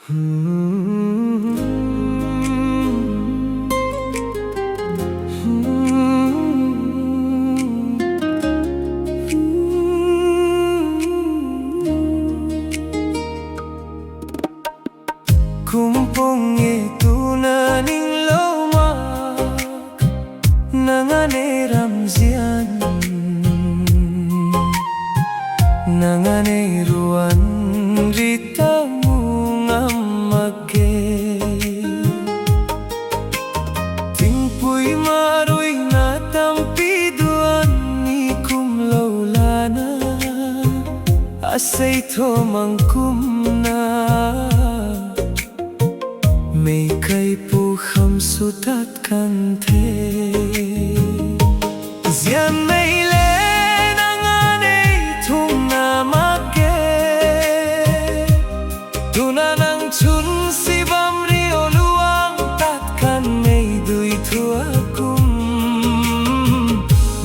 Kumpung itu naning lomak nangane ramzian nangane ruan ritamu ngamake tingpui marui na tampiduan ni kumlaulana asay to mangkumna may kay pukham sutat kante Zian may le nanganay tung namake Tuna nang chun si bamri oluang tatkan may duy tuakum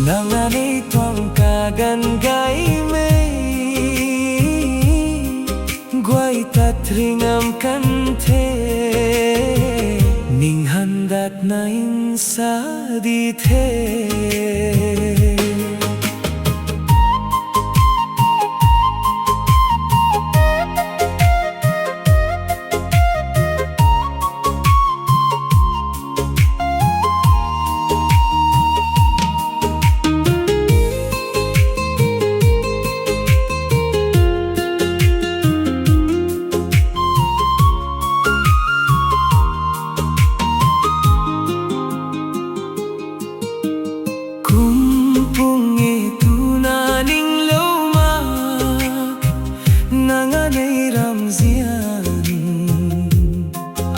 Nanganay tuang kagangay may Guay tatringam kante Ning handat na insa dithe Kumpung itu naning lomak nanganay ramzian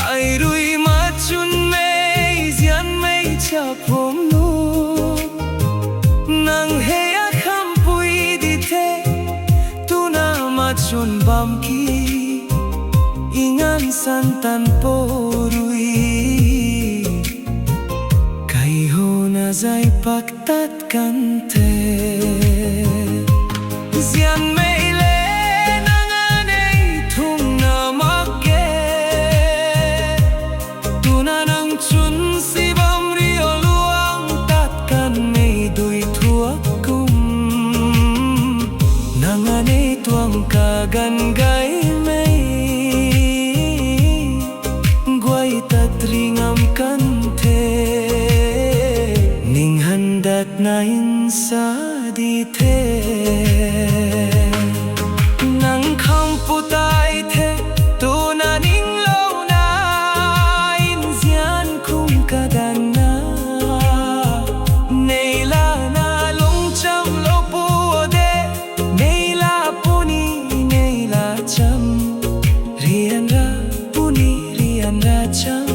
Ay rui machun may zian may chapom no Nang heyak hampui dite tuna machun bamki Ingan santan porui Zay pagtat kante Zian may le nanganay tung namake Tuna nang chun si bamri oluang tatkan may duy tuakum Nanganay tuang kagangay may Guay tatringam kante Ning handat na insa dithe Nang kamputay the tuna ning lo na Inzian kung kadana Neila na long cham lo puode Neila puni neila cham Rian ra puni rian ra cham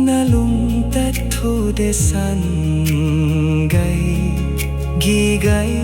Nalungtat thu desan gay gigay